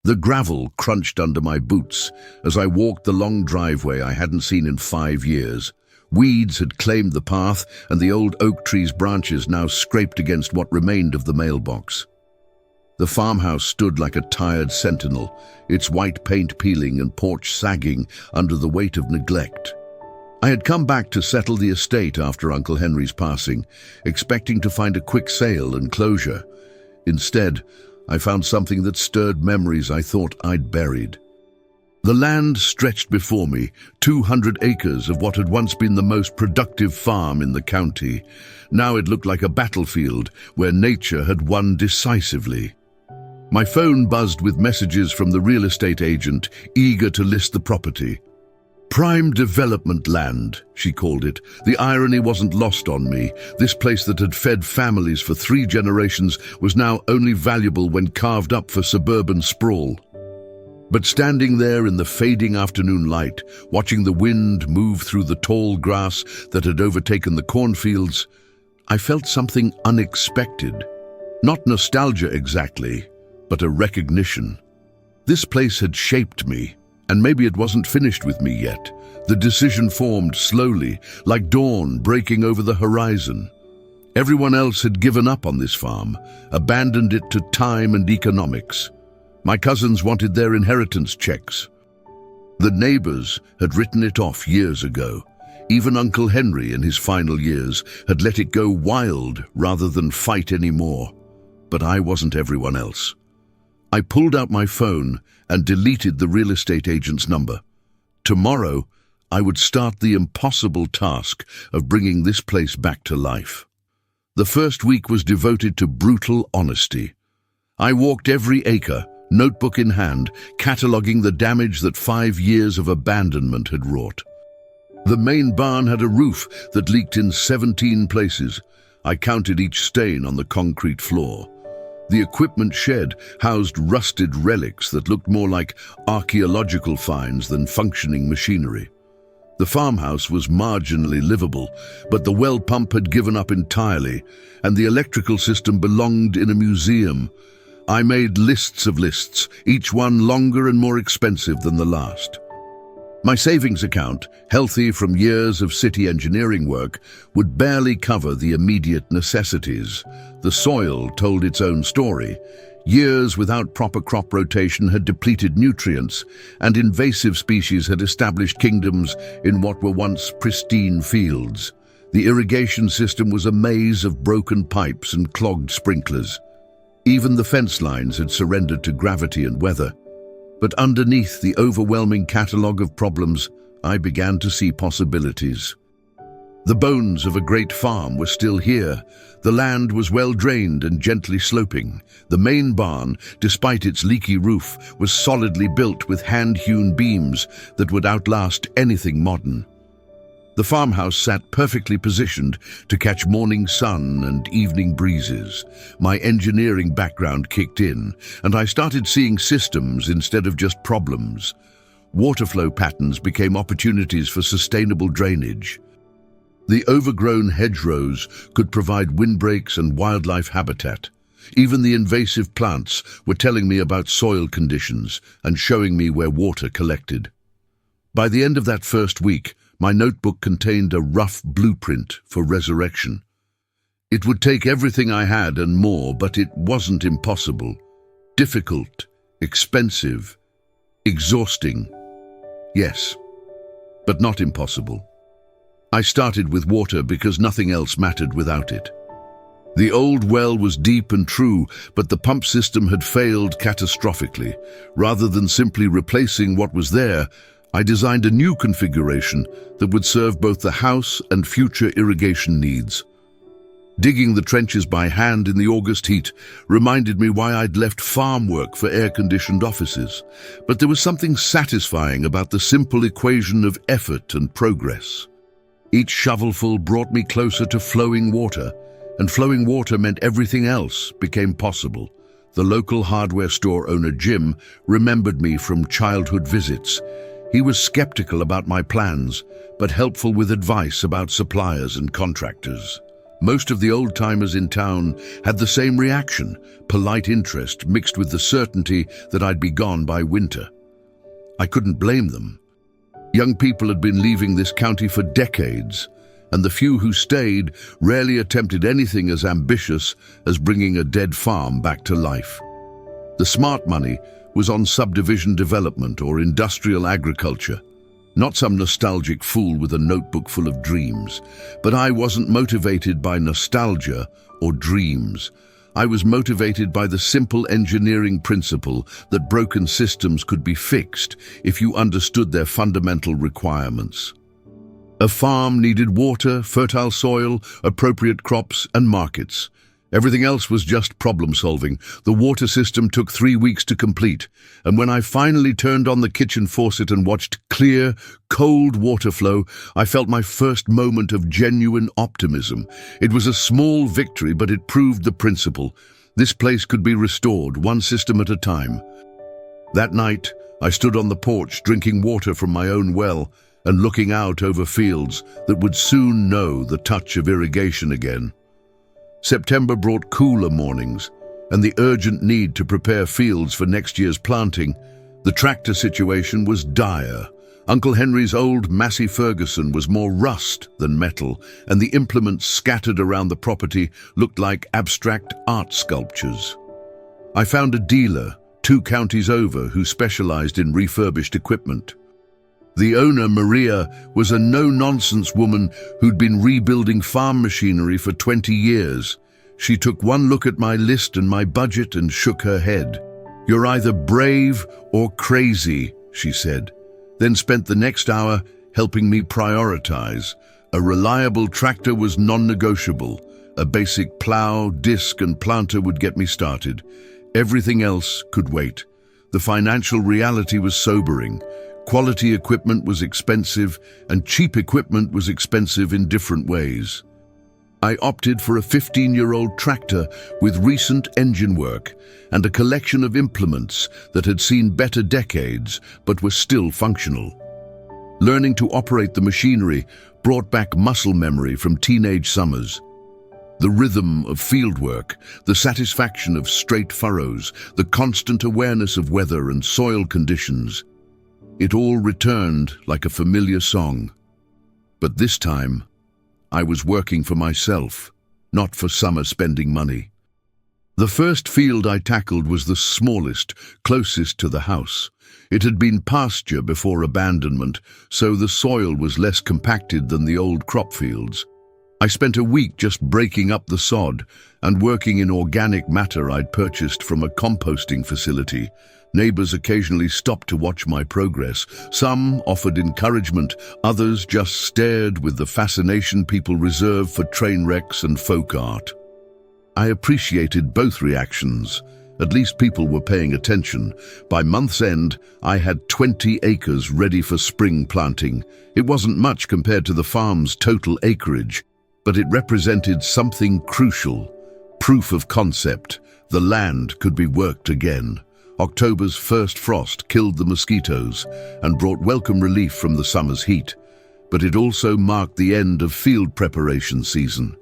The gravel crunched under my boots as I walked the long driveway I hadn't seen in 5 years. Weeds had claimed the path, and the old oak tree's branches now scraped against what remained of the mailbox. The farmhouse stood like a tired sentinel, its white paint peeling and porch sagging under the weight of neglect. I had come back to settle the estate after Uncle Henry's passing, expecting to find a quick sale and closure. Instead, I found something that stirred memories I thought I'd buried. The land stretched before me, 200 acres of what had once been the most productive farm in the county. Now it looked like a battlefield where nature had won decisively. My phone buzzed with messages from the real estate agent, eager to list the property. Prime development land, she called it. The irony wasn't lost on me. This place that had fed families for 3 generations was now only valuable when carved up for suburban sprawl. But standing there in the fading afternoon light, watching the wind move through the tall grass that had overtaken the cornfields, I felt something unexpected. Not nostalgia exactly, but a recognition. This place had shaped me, and maybe it wasn't finished with me yet. The decision formed slowly, like dawn breaking over the horizon. Everyone else had given up on this farm, abandoned it to time and economics. My cousins wanted their inheritance checks. The neighbors had written it off years ago. Even Uncle Henry, in his final years, had let it go wild rather than fight anymore. But I wasn't everyone else. I pulled out my phone and deleted the real estate agent's number. Tomorrow, I would start the impossible task of bringing this place back to life. The first week was devoted to brutal honesty. I walked every acre, notebook in hand, cataloguing the damage that 5 years of abandonment had wrought. The main barn had a roof that leaked in 17 places. I counted each stain on the concrete floor. The equipment shed housed rusted relics that looked more like archaeological finds than functioning machinery. The farmhouse was marginally livable, but the well pump had given up entirely, and the electrical system belonged in a museum. I made lists of lists, each one longer and more expensive than the last. My savings account, healthy from years of city engineering work, would barely cover the immediate necessities. The soil told its own story. Years without proper crop rotation had depleted nutrients, and invasive species had established kingdoms in what were once pristine fields. The irrigation system was a maze of broken pipes and clogged sprinklers. Even the fence lines had surrendered to gravity and weather. But underneath the overwhelming catalogue of problems, I began to see possibilities. The bones of a great farm were still here. The land was well drained and gently sloping. The main barn, despite its leaky roof, was solidly built with hand-hewn beams that would outlast anything modern. The farmhouse sat perfectly positioned to catch morning sun and evening breezes. My engineering background kicked in, and I started seeing systems instead of just problems. Water flow patterns became opportunities for sustainable drainage. The overgrown hedgerows could provide windbreaks and wildlife habitat. Even the invasive plants were telling me about soil conditions and showing me where water collected. By the end of that first week, my notebook contained a rough blueprint for resurrection. It would take everything I had and more, but it wasn't impossible. Difficult, expensive, exhausting. Yes, but not impossible. I started with water because nothing else mattered without it. The old well was deep and true, but the pump system had failed catastrophically. Rather than simply replacing what was there, I designed a new configuration that would serve both the house and future irrigation needs. Digging the trenches by hand in the August heat reminded me why I'd left farm work for air-conditioned offices. But there was something satisfying about the simple equation of effort and progress. Each shovelful brought me closer to flowing water, and flowing water meant everything else became possible. The local hardware store owner, Jim, remembered me from childhood visits. He was skeptical about my plans, but helpful with advice about suppliers and contractors. Most of the old-timers in town had the same reaction, polite interest mixed with the certainty that I'd be gone by winter. I couldn't blame them. Young people had been leaving this county for decades, and the few who stayed rarely attempted anything as ambitious as bringing a dead farm back to life. The smart money was on subdivision development or industrial agriculture. Not some nostalgic fool with a notebook full of dreams. But I wasn't motivated by nostalgia or dreams. I was motivated by the simple engineering principle that broken systems could be fixed if you understood their fundamental requirements. A farm needed water, fertile soil, appropriate crops, and markets. Everything else was just problem solving. The water system took 3 weeks to complete, and when I finally turned on the kitchen faucet and watched clear, cold water flow, I felt my first moment of genuine optimism. It was a small victory, but it proved the principle. This place could be restored, one system at a time. That night, I stood on the porch drinking water from my own well and looking out over fields that would soon know the touch of irrigation again. September brought cooler mornings and the urgent need to prepare fields for next year's planting. The tractor situation was dire. Uncle Henry's old Massey Ferguson was more rust than metal, and the implements scattered around the property looked like abstract art sculptures. I found a dealer 2 counties over who specialized in refurbished equipment. The owner, Maria, was a no-nonsense woman who'd been rebuilding farm machinery for 20 years. She took one look at my list and my budget and shook her head. "You're either brave or crazy," she said, then spent the next hour helping me prioritize. A reliable tractor was non-negotiable. A basic plow, disc, and planter would get me started. Everything else could wait. The financial reality was sobering. Quality equipment was expensive, and cheap equipment was expensive in different ways. I opted for a 15-year-old tractor with recent engine work and a collection of implements that had seen better decades but were still functional. Learning to operate the machinery brought back muscle memory from teenage summers. The rhythm of fieldwork, the satisfaction of straight furrows, the constant awareness of weather and soil conditions. It all returned like a familiar song. But this time, I was working for myself, not for summer spending money. The first field I tackled was the smallest, closest to the house. It had been pasture before abandonment, so the soil was less compacted than the old crop fields. I spent a week just breaking up the sod and working in organic matter I'd purchased from a composting facility. Neighbors occasionally stopped to watch my progress. Some offered encouragement, others just stared with the fascination people reserve for train wrecks and folk art. I appreciated both reactions. At least people were paying attention. By month's end, I had 20 acres ready for spring planting. It wasn't much compared to the farm's total acreage, but it represented something crucial. Proof of concept. The land could be worked again. October's first frost killed the mosquitoes and brought welcome relief from the summer's heat, but it also marked the end of field preparation season.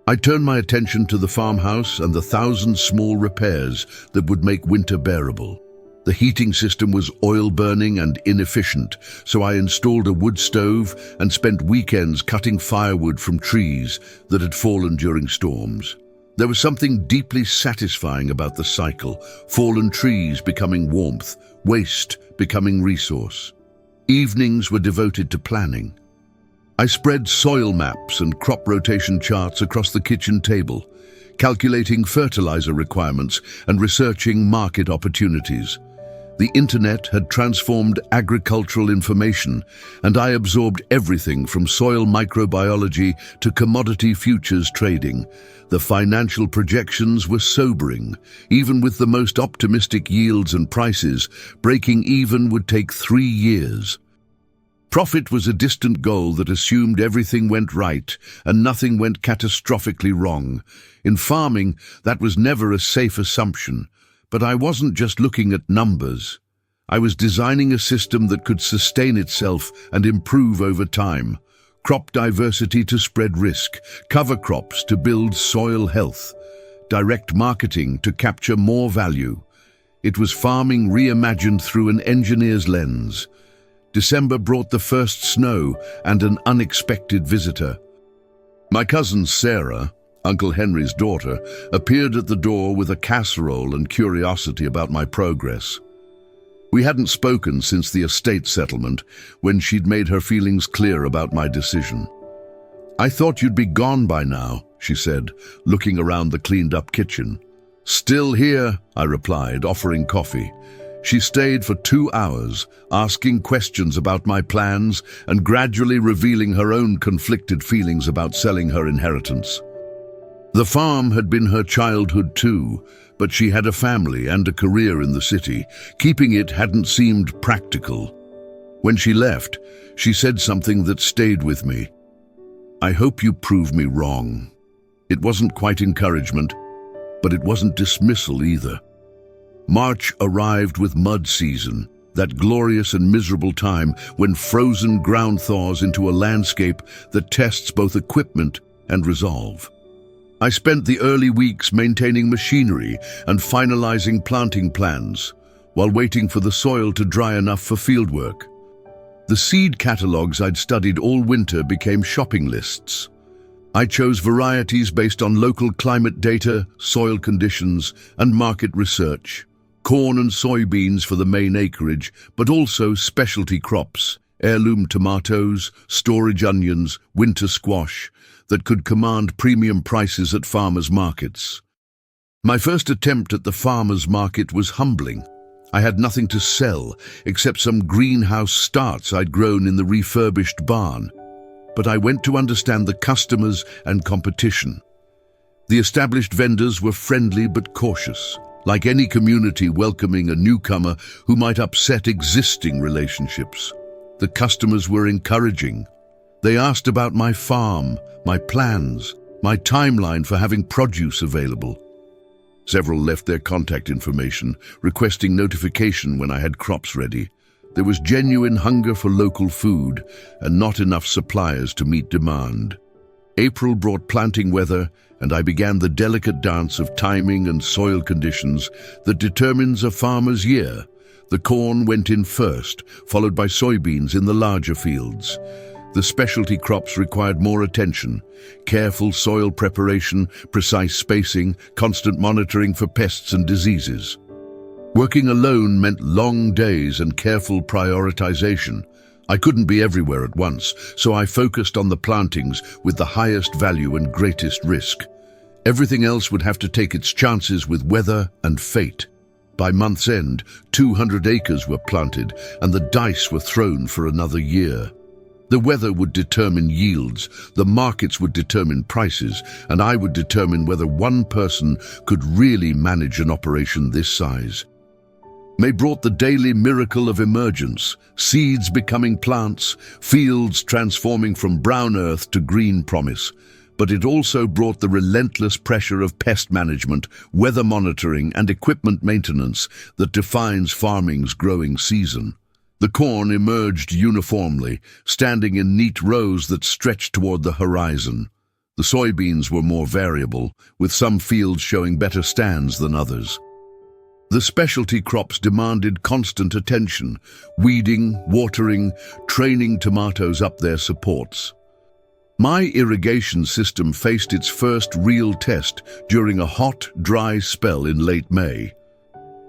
I turned my attention to the farmhouse and the 1,000 small repairs that would make winter bearable. The heating system was oil-burning and inefficient, so I installed a wood stove and spent weekends cutting firewood from trees that had fallen during storms. There was something deeply satisfying about the cycle, fallen trees becoming warmth, waste becoming resource. Evenings were devoted to planning. I spread soil maps and crop rotation charts across the kitchen table, calculating fertilizer requirements and researching market opportunities. The internet had transformed agricultural information, and I absorbed everything from soil microbiology to commodity futures trading. The financial projections were sobering. Even with the most optimistic yields and prices, breaking even would take 3 years. Profit was a distant goal that assumed everything went right and nothing went catastrophically wrong. In farming, that was never a safe assumption. But I wasn't just looking at numbers. I was designing a system that could sustain itself and improve over time. crop diversity to spread risk, cover crops to build soil health, direct marketing to capture more value. It was farming reimagined through an engineer's lens. December brought the first snow and an unexpected visitor. My cousin Sarah, Uncle Henry's daughter, appeared at the door with a casserole and curiosity about my progress. We hadn't spoken since the estate settlement, when she'd made her feelings clear about my decision. "I thought you'd be gone by now," she said, looking around the cleaned-up kitchen. "Still here," I replied, offering coffee. She stayed for 2 hours, asking questions about my plans and gradually revealing her own conflicted feelings about selling her inheritance. The farm had been her childhood too, but she had a family and a career in the city. Keeping it hadn't seemed practical. When she left, she said something that stayed with me. "I hope you prove me wrong." It wasn't quite encouragement, but it wasn't dismissal either. March arrived with mud season, that glorious and miserable time when frozen ground thaws into a landscape that tests both equipment and resolve. I spent the early weeks maintaining machinery and finalizing planting plans, while waiting for the soil to dry enough for fieldwork. The seed catalogs I'd studied all winter became shopping lists. I chose varieties based on local climate data, soil conditions, and market research. Corn and soybeans for the main acreage, but also specialty crops, heirloom tomatoes, storage onions, winter squash, that could command premium prices at farmers' markets. My first attempt at the farmers' market was humbling. I had nothing to sell except some greenhouse starts I'd grown in the refurbished barn. But I went to understand the customers and competition. The established vendors were friendly but cautious, like any community welcoming a newcomer who might upset existing relationships. The customers were encouraging. They asked about my farm, my plans, my timeline for having produce available. Several left their contact information, requesting notification when I had crops ready. There was genuine hunger for local food and not enough suppliers to meet demand. April brought planting weather, and I began the delicate dance of timing and soil conditions that determines a farmer's year. The corn went in first, followed by soybeans in the larger fields. The specialty crops required more attention: careful soil preparation, precise spacing, constant monitoring for pests and diseases. Working alone meant long days and careful prioritization. I couldn't be everywhere at once, so I focused on the plantings with the highest value and greatest risk. Everything else would have to take its chances with weather and fate. By month's end, 200 acres were planted, and the dice were thrown for another year. The weather would determine yields, the markets would determine prices, and I would determine whether one person could really manage an operation this size. May brought the daily miracle of emergence, seeds becoming plants, fields transforming from brown earth to green promise. But it also brought the relentless pressure of pest management, weather monitoring, and equipment maintenance that defines farming's growing season. The corn emerged uniformly, standing in neat rows that stretched toward the horizon. The soybeans were more variable, with some fields showing better stands than others. The specialty crops demanded constant attention: weeding, watering, training tomatoes up their supports. My irrigation system faced its first real test during a hot, dry spell in late May.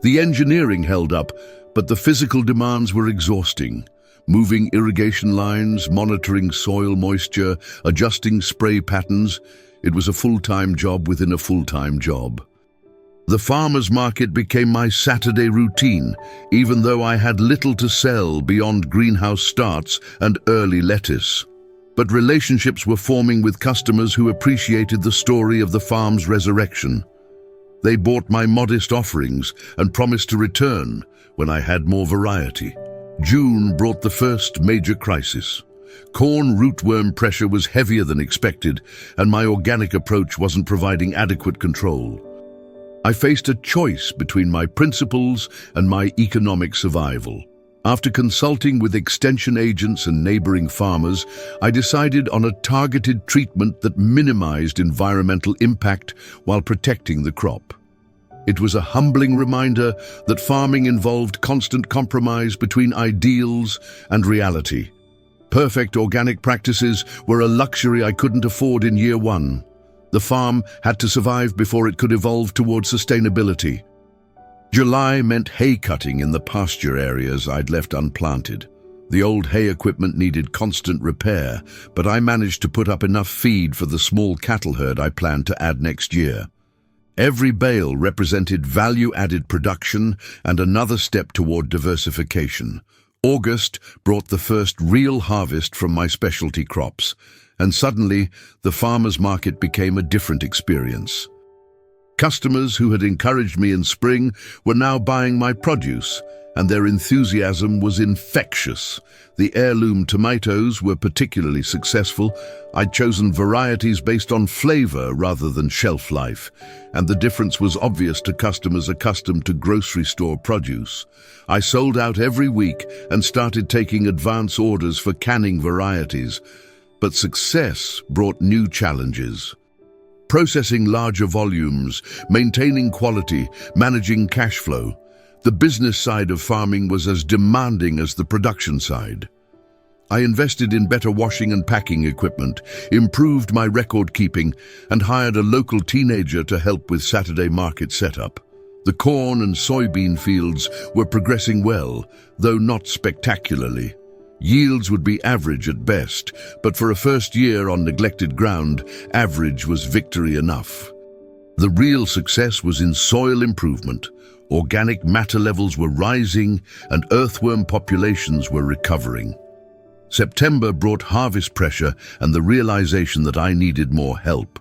The engineering held up, but the physical demands were exhausting. Moving irrigation lines, monitoring soil moisture, adjusting spray patterns. It was a full-time job within a full-time job. The farmers' market became my Saturday routine, even though I had little to sell beyond greenhouse starts and early lettuce. But relationships were forming with customers who appreciated the story of the farm's resurrection. They bought my modest offerings and promised to return when I had more variety. June brought the first major crisis. Corn rootworm pressure was heavier than expected, and my organic approach wasn't providing adequate control. I faced a choice between my principles and my economic survival. After consulting with extension agents and neighboring farmers, I decided on a targeted treatment that minimized environmental impact while protecting the crop. It was a humbling reminder that farming involved constant compromise between ideals and reality. Perfect organic practices were a luxury I couldn't afford in year one. The farm had to survive before it could evolve towards sustainability. July meant hay cutting in the pasture areas I'd left unplanted. The old hay equipment needed constant repair, but I managed to put up enough feed for the small cattle herd I planned to add next year. Every bale represented value-added production and another step toward diversification. August brought the first real harvest from my specialty crops, and suddenly the farmers' market became a different experience. Customers who had encouraged me in spring were now buying my produce, and their enthusiasm was infectious. The heirloom tomatoes were particularly successful. I'd chosen varieties based on flavor rather than shelf life, and the difference was obvious to customers accustomed to grocery store produce. I sold out every week and started taking advance orders for canning varieties, but success brought new challenges. Processing larger volumes, maintaining quality, managing cash flow. The business side of farming was as demanding as the production side. I invested in better washing and packing equipment, improved my record keeping, and hired a local teenager to help with Saturday market setup. The corn and soybean fields were progressing well, though not spectacularly. Yields would be average at best, but for a first year on neglected ground, average was victory enough. The real success was in soil improvement. Organic matter levels were rising and earthworm populations were recovering. September brought harvest pressure and the realization that I needed more help.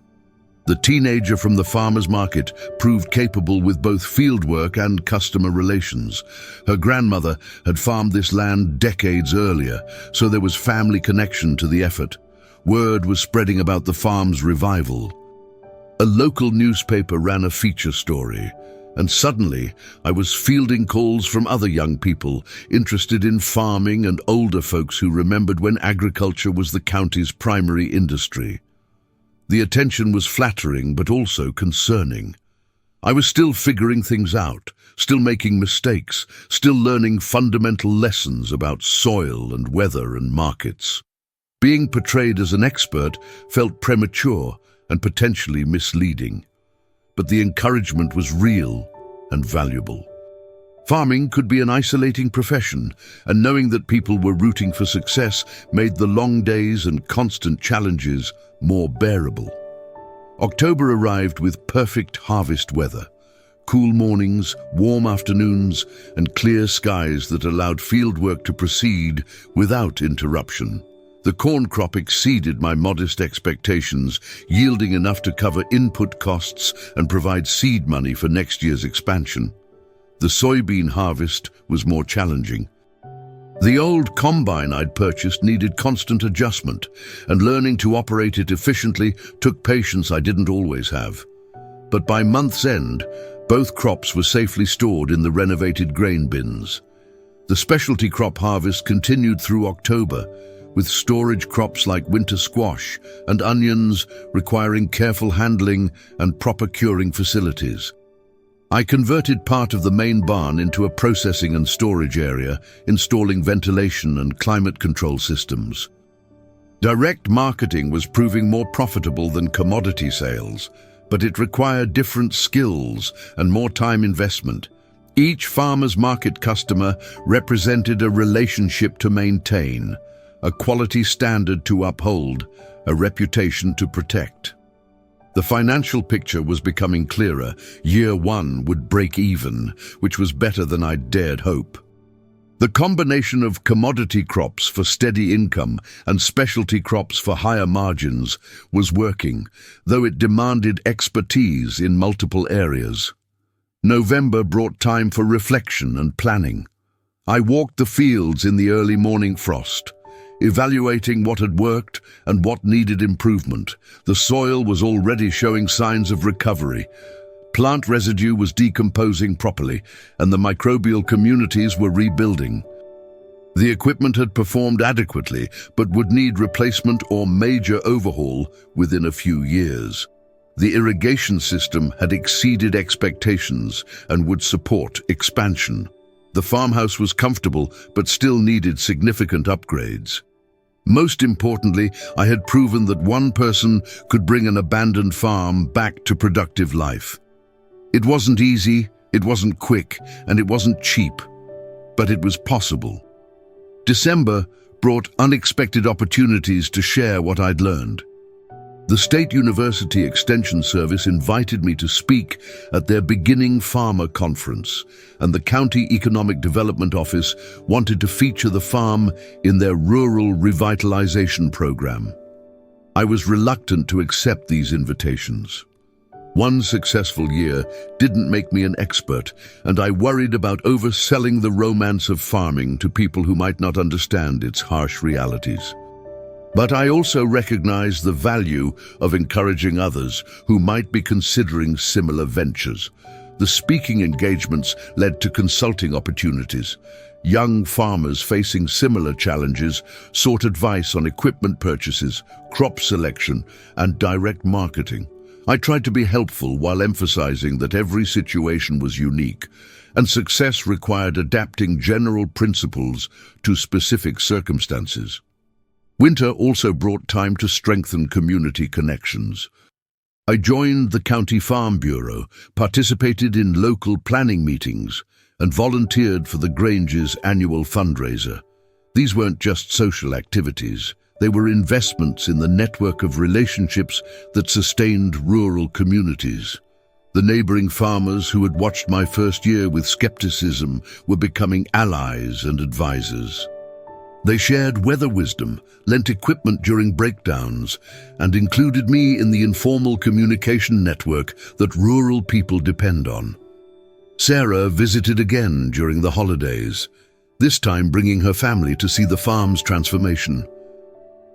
The teenager from the farmer's market proved capable with both fieldwork and customer relations. Her grandmother had farmed this land decades earlier, so there was family connection to the effort. Word was spreading about the farm's revival. A local newspaper ran a feature story, and suddenly I was fielding calls from other young people interested in farming and older folks who remembered when agriculture was the county's primary industry. The attention was flattering but also concerning. I was still figuring things out, still making mistakes, still learning fundamental lessons about soil and weather and markets. Being portrayed as an expert felt premature and potentially misleading. But the encouragement was real and valuable. Farming could be an isolating profession, and knowing that people were rooting for success made the long days and constant challenges more bearable. October arrived with perfect harvest weather. Cool mornings, warm afternoons, and clear skies that allowed fieldwork to proceed without interruption. The corn crop exceeded my modest expectations, yielding enough to cover input costs and provide seed money for next year's expansion. The soybean harvest was more challenging. The old combine I'd purchased needed constant adjustment, and learning to operate it efficiently took patience I didn't always have. But by month's end, both crops were safely stored in the renovated grain bins. The specialty crop harvest continued through October, with storage crops like winter squash and onions requiring careful handling and proper curing facilities. I converted part of the main barn into a processing and storage area, installing ventilation and climate control systems. Direct marketing was proving more profitable than commodity sales, but it required different skills and more time investment. Each farmer's market customer represented a relationship to maintain, a quality standard to uphold, a reputation to protect. The financial picture was becoming clearer. Year one would break even, which was better than I'd dared hope. The combination of commodity crops for steady income and specialty crops for higher margins was working, though it demanded expertise in multiple areas. November brought time for reflection and planning. I walked the fields in the early morning frost, evaluating what had worked and what needed improvement. The soil was already showing signs of recovery. Plant residue was decomposing properly, and the microbial communities were rebuilding. The equipment had performed adequately, but would need replacement or major overhaul within a few years. The irrigation system had exceeded expectations and would support expansion. The farmhouse was comfortable, but still needed significant upgrades. Most importantly, I had proven that one person could bring an abandoned farm back to productive life. It wasn't easy, it wasn't quick, and it wasn't cheap, but it was possible. December brought unexpected opportunities to share what I'd learned. The State University Extension Service invited me to speak at their Beginning Farmer Conference, and the County Economic Development Office wanted to feature the farm in their Rural Revitalization Program. I was reluctant to accept these invitations. One successful year didn't make me an expert, and I worried about overselling the romance of farming to people who might not understand its harsh realities. But I also recognized the value of encouraging others who might be considering similar ventures. The speaking engagements led to consulting opportunities. Young farmers facing similar challenges sought advice on equipment purchases, crop selection, and direct marketing. I tried to be helpful while emphasizing that every situation was unique, and success required adapting general principles to specific circumstances. Winter also brought time to strengthen community connections. I joined the County Farm Bureau, participated in local planning meetings, and volunteered for the Grange's annual fundraiser. These weren't just social activities, they were investments in the network of relationships that sustained rural communities. The neighboring farmers who had watched my first year with skepticism were becoming allies and advisors. They shared weather wisdom, lent equipment during breakdowns, and included me in the informal communication network that rural people depend on. Sarah visited again during the holidays, this time bringing her family to see the farm's transformation.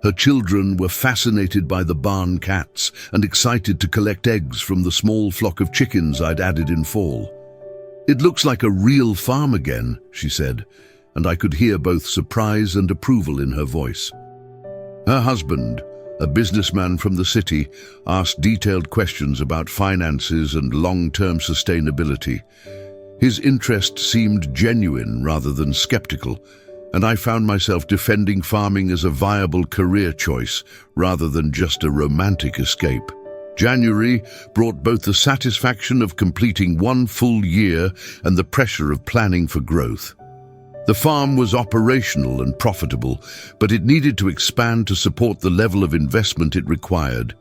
Her children were fascinated by the barn cats and excited to collect eggs from the small flock of chickens I'd added in fall. "It looks like a real farm again," she said, and I could hear both surprise and approval in her voice. Her husband, a businessman from the city, asked detailed questions about finances and long-term sustainability. His interest seemed genuine rather than skeptical, and I found myself defending farming as a viable career choice rather than just a romantic escape. January brought both the satisfaction of completing one full year and the pressure of planning for growth. The farm was operational and profitable, but it needed to expand to support the level of investment it required.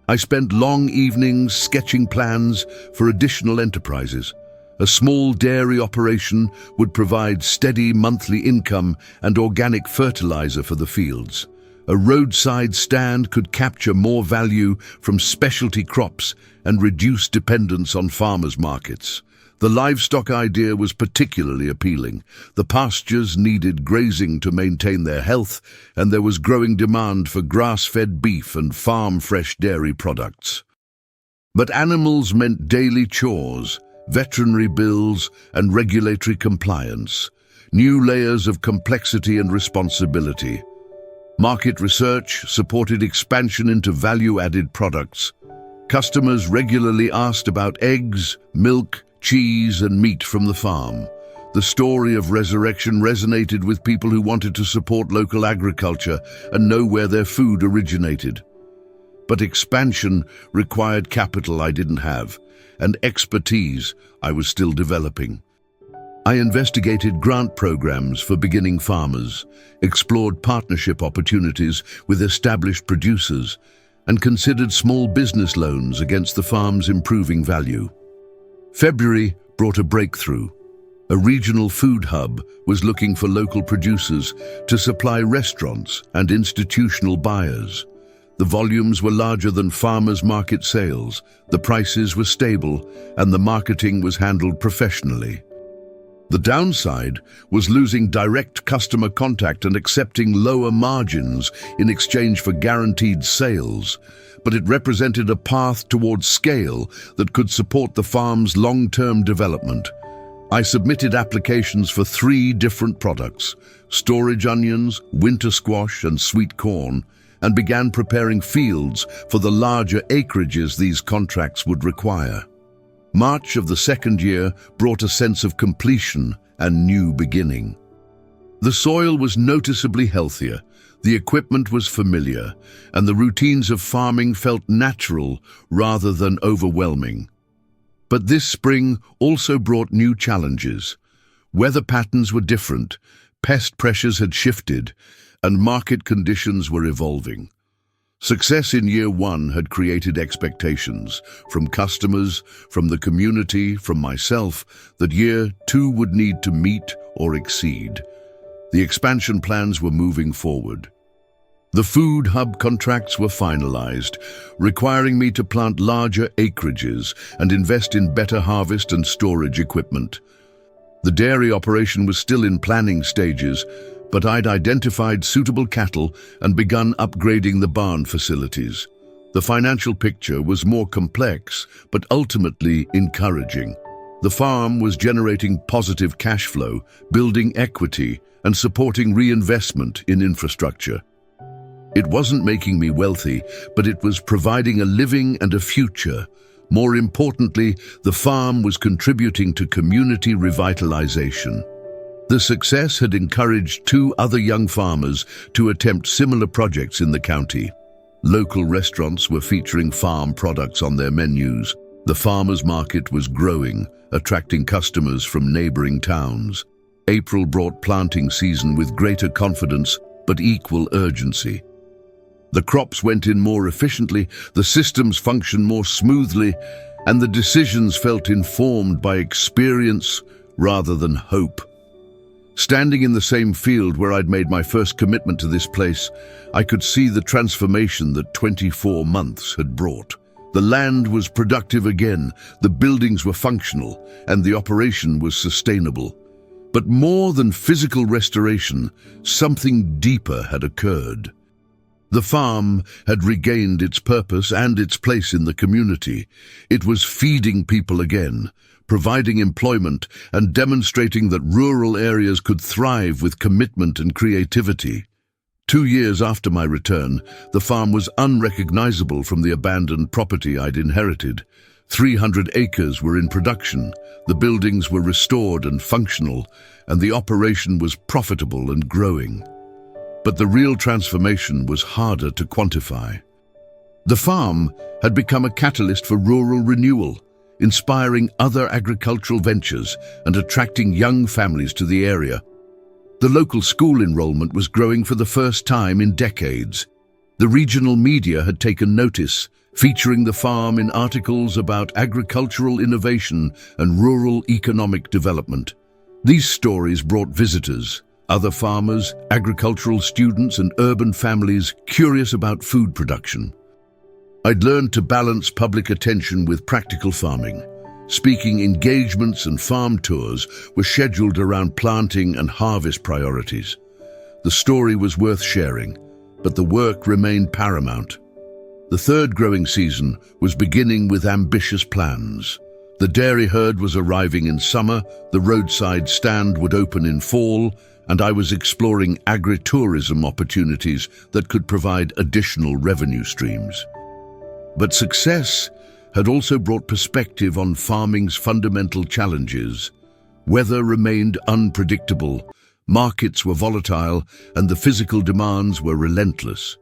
I spent long evenings sketching plans for additional enterprises. A small dairy operation would provide steady monthly income and organic fertilizer for the fields. A roadside stand could capture more value from specialty crops and reduce dependence on farmers' markets. The livestock idea was particularly appealing. The pastures needed grazing to maintain their health, and there was growing demand for grass-fed beef and farm-fresh dairy products. But animals meant daily chores, veterinary bills, and regulatory compliance, new layers of complexity and responsibility. Market research supported expansion into value-added products. Customers regularly asked about eggs, milk, cheese, and meat from the farm. The story of resurrection resonated with people who wanted to support local agriculture and know where their food originated. But expansion required capital I didn't have, and expertise I was still developing. I investigated grant programs for beginning farmers, explored partnership opportunities with established producers, and considered small business loans against the farm's improving value. February brought a breakthrough. A regional food hub was looking for local producers to supply restaurants and institutional buyers. The volumes were larger than farmers' market sales, the prices were stable, and the marketing was handled professionally. The downside was losing direct customer contact and accepting lower margins in exchange for guaranteed sales, but it represented a path towards scale that could support the farm's long-term development. I submitted applications for 3 different products: storage onions, winter squash, and sweet corn, and began preparing fields for the larger acreages these contracts would require. March of the second year brought a sense of completion and new beginning. The soil was noticeably healthier, the equipment was familiar, and the routines of farming felt natural rather than overwhelming. But this spring also brought new challenges. Weather patterns were different, pest pressures had shifted, and market conditions were evolving. Success in year 1 had created expectations from customers, from the community, from myself, that year 2 would need to meet or exceed. The expansion plans were moving forward. The food hub contracts were finalized, requiring me to plant larger acreages and invest in better harvest and storage equipment. The dairy operation was still in planning stages, but I'd identified suitable cattle and begun upgrading the barn facilities. The financial picture was more complex, but ultimately encouraging. The farm was generating positive cash flow, building equity, and supporting reinvestment in infrastructure. It wasn't making me wealthy, but it was providing a living and a future. More importantly, the farm was contributing to community revitalization. The success had encouraged 2 other young farmers to attempt similar projects in the county. Local restaurants were featuring farm products on their menus. The farmers' market was growing, attracting customers from neighboring towns. April brought planting season with greater confidence, but equal urgency. The crops went in more efficiently, the systems functioned more smoothly, and the decisions felt informed by experience rather than hope. Standing in the same field where I'd made my first commitment to this place, I could see the transformation that 24 months had brought. The land was productive again, the buildings were functional, and the operation was sustainable. But more than physical restoration, something deeper had occurred. The farm had regained its purpose and its place in the community. It was feeding people again, providing employment and demonstrating that rural areas could thrive with commitment and creativity. 2 years after my return, the farm was unrecognizable from the abandoned property I'd inherited. 300 acres were in production, the buildings were restored and functional, and the operation was profitable and growing. But the real transformation was harder to quantify. The farm had become a catalyst for rural renewal, inspiring other agricultural ventures and attracting young families to the area. The local school enrollment was growing for the first time in decades. The regional media had taken notice, featuring the farm in articles about agricultural innovation and rural economic development. These stories brought visitors, other farmers, agricultural students, and urban families curious about food production. I'd learned to balance public attention with practical farming. Speaking engagements and farm tours were scheduled around planting and harvest priorities. The story was worth sharing, but the work remained paramount. The third growing season was beginning with ambitious plans. The dairy herd was arriving in summer, the roadside stand would open in fall, and I was exploring agritourism opportunities that could provide additional revenue streams. But success had also brought perspective on farming's fundamental challenges. Weather remained unpredictable, markets were volatile, and the physical demands were relentless.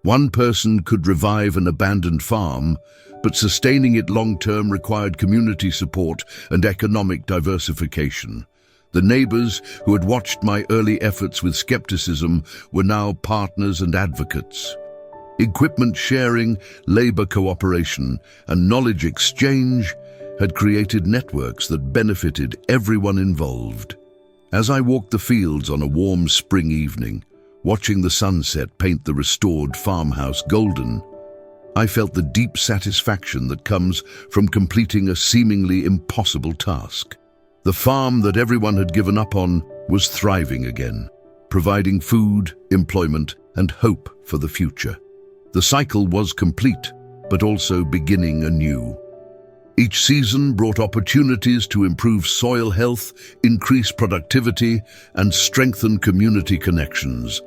One person could revive an abandoned farm, but sustaining it long-term required community support and economic diversification. The neighbors who had watched my early efforts with skepticism were now partners and advocates. Equipment sharing, labor cooperation, and knowledge exchange had created networks that benefited everyone involved. As I walked the fields on a warm spring evening, watching the sunset paint the restored farmhouse golden, I felt the deep satisfaction that comes from completing a seemingly impossible task. The farm that everyone had given up on was thriving again, providing food, employment, and hope for the future. The cycle was complete, but also beginning anew. Each season brought opportunities to improve soil health, increase productivity, and strengthen community connections.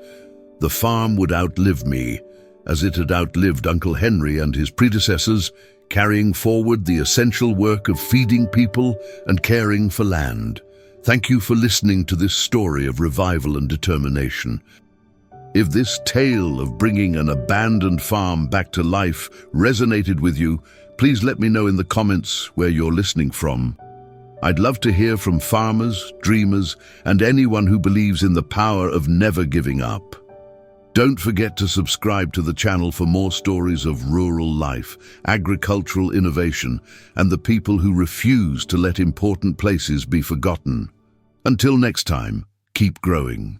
The farm would outlive me, as it had outlived Uncle Henry and his predecessors, carrying forward the essential work of feeding people and caring for land. Thank you for listening to this story of revival and determination. If this tale of bringing an abandoned farm back to life resonated with you, please let me know in the comments where you're listening from. I'd love to hear from farmers, dreamers, and anyone who believes in the power of never giving up. Don't forget to subscribe to the channel for more stories of rural life, agricultural innovation, and the people who refuse to let important places be forgotten. Until next time, keep growing.